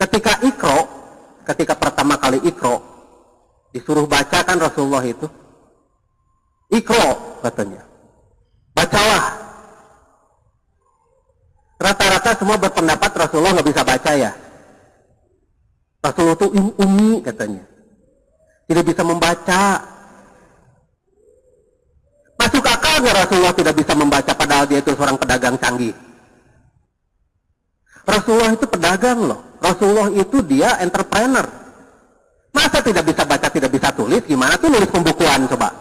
Ketika pertama kali Iqra, disuruh baca kan Rasulullah itu. Iqra katanya. Bacalah. Rata-rata semua berpendapat Rasulullah nggak bisa baca ya. Rasulullah itu ummi katanya. Tidak bisa membaca. Masuk akal nggak Rasulullah tidak bisa membaca padahal dia itu seorang pedagang canggih? Rasulullah itu pedagang loh. Rasulullah itu dia entrepreneur. Masa tidak bisa baca, tidak bisa tulis? Gimana tuh nulis pembukuan coba?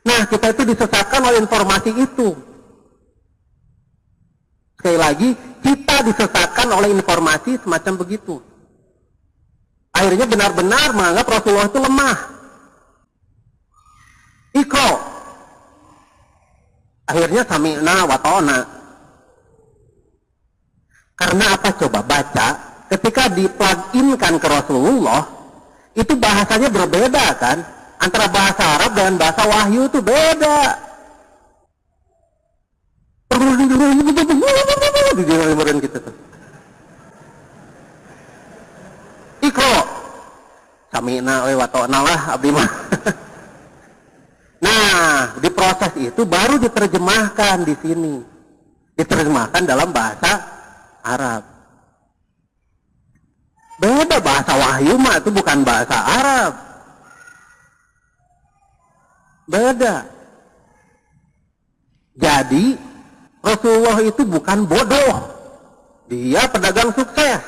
Nah, kita itu disesatkan oleh informasi itu. Sekali lagi, kita disesatkan oleh informasi semacam begitu. Akhirnya benar-benar menganggap Rasulullah itu lemah. Iqra. Akhirnya sami'na wa ta'na. Karena apa coba? Baca, ketika di-plug-in-kan ke Rasulullah, itu bahasanya berbeda kan? Antara bahasa Arab dan bahasa wahyu itu beda. Gitu tuh. Iqra. Sami'na wa ta'na lah abdi mah. Nah, di proses itu baru diterjemahkan di sini. Diterjemahkan dalam bahasa Arab. Beda bahasa wahyu mah itu bukan bahasa Arab. Beda. Jadi Rasulullah itu bukan bodoh. Dia pedagang sukses.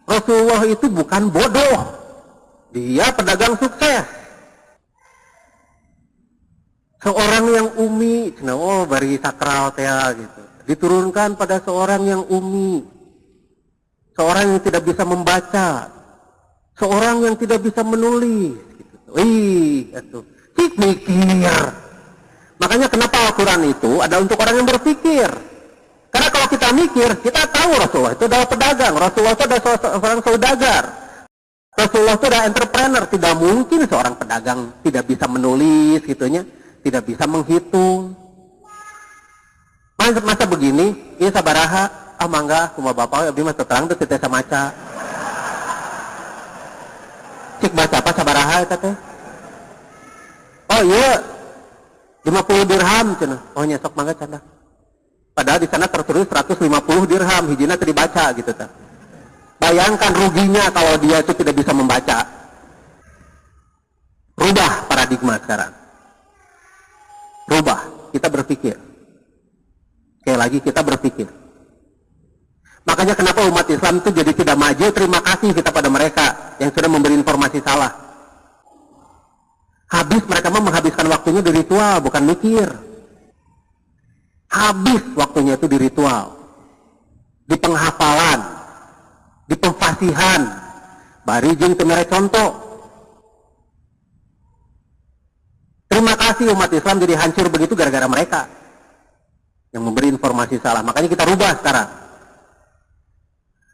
Rasulullah itu bukan bodoh. Dia pedagang sukses. Seorang yang ummi, oh bari sakral teh gitu. Diturunkan pada seorang yang ummi. Seorang yang tidak bisa membaca. Seorang yang tidak bisa menulis gitu. Wih, itu. Cik mikir. Makanya kenapa Al-Quran itu ada untuk orang yang berpikir. Karena kalau kita mikir, kita tahu Rasulullah itu adalah pedagang. Rasulullah itu adalah seorang saudagar. Rasulullah itu adalah entrepreneur. Tidak mungkin seorang pedagang tidak bisa menulis gitunya. Tidak bisa menghitung. Masa begini, iya sabaraha, mangga, kuma bapak, abdi mah terang tuh titeh samaca. Cik baca apa sabaraha eta teh? Oh iya, 50 dirham cenah. Oh nya sok mangga cenah. Padahal di sana tertulis 150 dirham, hijina teu dibaca gitu teh. Bayangkan ruginya kalau dia itu tidak bisa membaca. Rubah paradigma sekarang. Rubah, kita berpikir. Sekali lagi kita berpikir. Makanya kenapa umat Islam itu jadi tidak maju? Terima kasih kita pada mereka yang sudah memberi informasi salah. Habis mereka menghabiskan waktunya di ritual, bukan mikir. Habis waktunya itu di ritual, di penghafalan, di pemfasihan, bari jeung teu mere contoh. Terima kasih umat Islam jadi hancur begitu gara-gara mereka yang memberi informasi salah. Makanya kita rubah sekarang.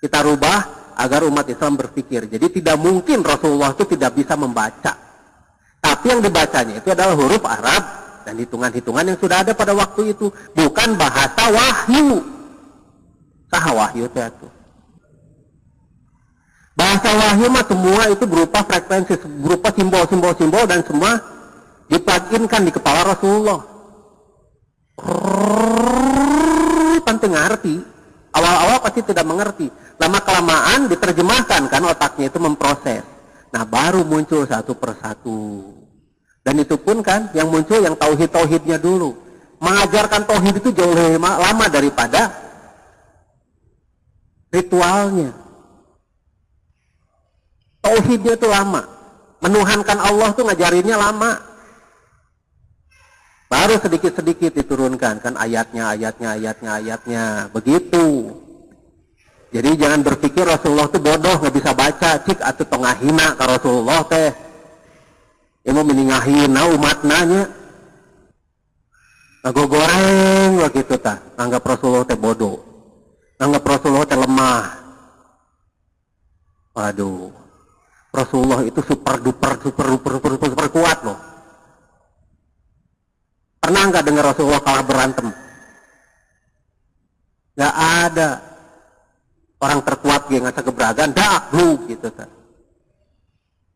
Kita rubah agar umat Islam berpikir. Jadi tidak mungkin Rasulullah itu tidak bisa membaca. Tapi yang dibacanya itu adalah huruf Arab dan hitungan-hitungan yang sudah ada pada waktu itu. Bukan bahasa wahyu. Saha wahyu itu. Bahasa wahyu mah semua itu berupa frekuensi, berupa simbol-simbol dan semua diplug-in-kan di kepala Rasulullah. Penting ngerti. Awal-awal pasti tidak mengerti. Lama-kelamaan diterjemahkan kan otaknya itu memproses. Nah baru muncul satu persatu. Dan itu pun kan yang muncul yang tauhid-tauhidnya dulu. Mengajarkan tauhid itu jauh lebih lama daripada ritualnya. Tauhidnya itu lama. Menuhankan Allah tuh ngajarinnya lama. Baru sedikit-sedikit diturunkan kan ayatnya begitu. Jadi jangan berpikir Rasulullah itu bodoh nggak bisa baca, cik atau tengahina ke Rasulullah teh. Mau meningahina umatnanya. Ngago goreng begitu tah. Anggap Rasulullah teh bodoh. Anggap Rasulullah teh lemah. Waduh. Rasulullah itu super duper kuat loh. Pernah nggak dengar Rasulullah kalah berantem? Nggak ada. orang terkuat ge ngasa gebragan dak bluk gitu tah.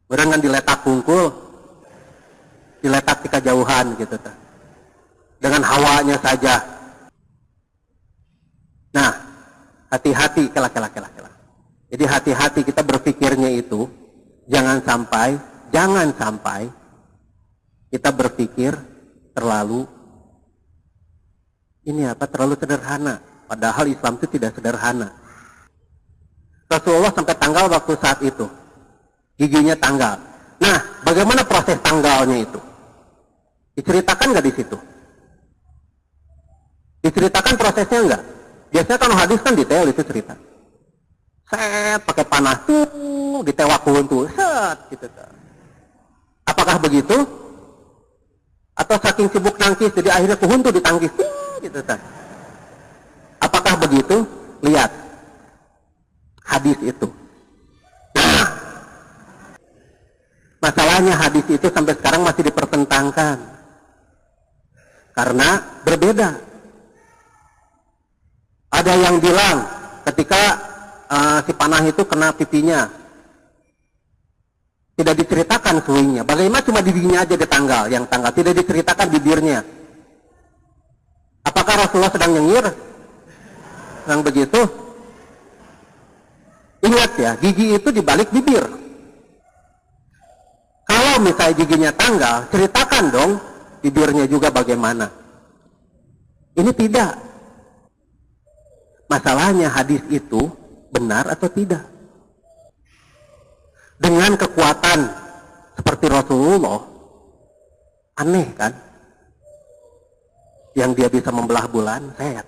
Berengan diletak hungkul, diletak di kejauhan gitu tah. Dengan hawanya saja. Nah, hati-hati kela. Jadi hati-hati kita berpikirnya itu jangan sampai kita berpikir terlalu terlalu sederhana. Padahal Islam itu tidak sederhana. Rasulullah sampai tanggal waktu saat itu. Giginya tanggal. Nah, bagaimana proses tanggalnya itu? Diceritakan nggak di situ? Diceritakan prosesnya nggak? Biasanya kalau hadis kan detail itu cerita. Set, pakai panah tuh, ditewakun tuh, set, gitu. Apakah begitu? Atau saking sibuk nangkis, jadi akhirnya kuhun tuh ditangkis, gitu. Apakah begitu? Lihat hadis itu. Nah, masalahnya hadis itu sampai sekarang masih dipertentangkan karena berbeda. Ada yang bilang ketika si panah itu kena pipinya, tidak diceritakan suhunya. Bagaimana cuma giginya aja ditanggal, yang tanggal tidak diceritakan bibirnya. Apakah Rasulullah sedang nyengir? Sedang begitu? Ingat ya, gigi itu di balik bibir. Kalau misalnya giginya tanggal, ceritakan dong bibirnya juga bagaimana. Ini tidak. Masalahnya hadis itu benar atau tidak? Dengan kekuatan seperti Rasulullah, aneh kan? Yang dia bisa membelah bulan, set.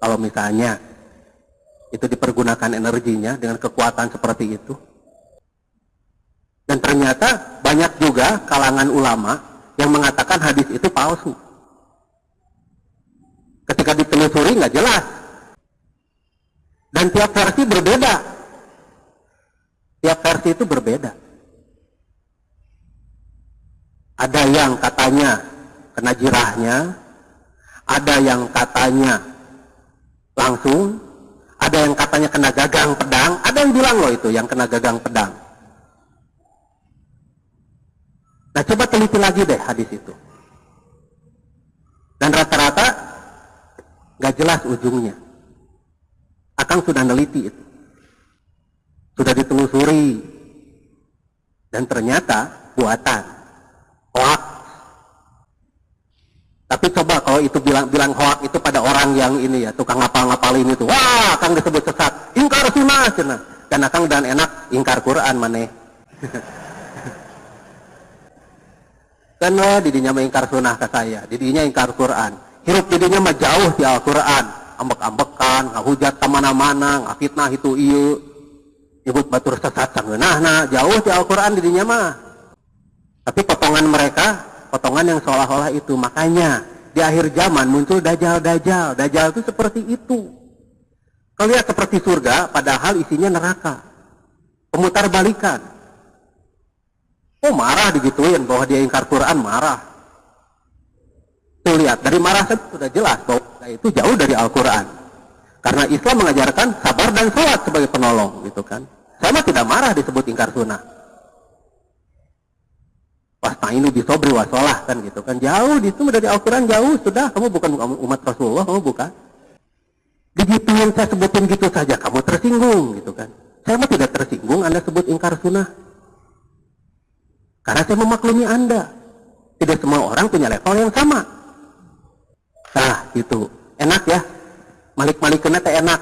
Kalau misalnya itu dipergunakan energinya dengan kekuatan seperti itu. Dan ternyata banyak juga kalangan ulama yang mengatakan hadis itu palsu. Ketika ditelusuri nggak jelas. Dan tiap versi berbeda. Tiap versi itu berbeda. Ada yang katanya kena jirahnya, ada yang katanya langsung, ada yang katanya kena gagang pedang, ada yang bilang loh itu yang kena gagang pedang. Nah, coba teliti lagi deh hadis itu. Dan rata-rata nggak jelas ujungnya. Akang sudah neliti itu. Sudah ditelusuri. Dan ternyata buatan. Hoax. Tapi coba kalau itu bilang hoax itu pada orang yang ini ya, tukang ngapal-ngapalin itu. Wah, akang disebut sesat. Ingkar sunnah. Dan akang dan enak ingkar Quran maneh. Kan didinya mah ingkar sunnah ke saya. Didinya ingkar Quran. Hirup didinya mah jauh di Al-Quran. Ambek-ambekan, ngahujat kemana-mana, ngafitnah itu iya, nyebut batur sesat sangeunahna, jauh di Al-Quran didinya mah. Tapi potongan mereka, potongan yang seolah-olah itu. Makanya di akhir zaman muncul dajjal. Dajjal itu seperti itu. Kalau lihat seperti surga, padahal isinya neraka. Pemutar balikan. Oh, marah digituin bahwa dia ingkar Quran, marah. Tuh lihat, dari marah sudah jelas bahwa itu jauh dari Al-Quran. Karena Islam mengajarkan sabar dan sholat sebagai penolong, gitu kan. Saya mah tidak marah disebut ingkar sunnah. Wasta'inu bisobri wa sholah, kan gitu kan. Jauh itu dari Al-Quran, jauh sudah. Kamu bukan umat Rasulullah, kamu bukan. Digituin saya sebutin gitu saja, kamu tersinggung, gitu kan. Saya mah tidak tersinggung Anda sebut ingkar sunnah. Karena saya memaklumi Anda. Tidak semua orang punya level yang sama. Nah, gitu. Enak ya. Malik-malik kena teh enak.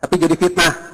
Tapi jadi fitnah.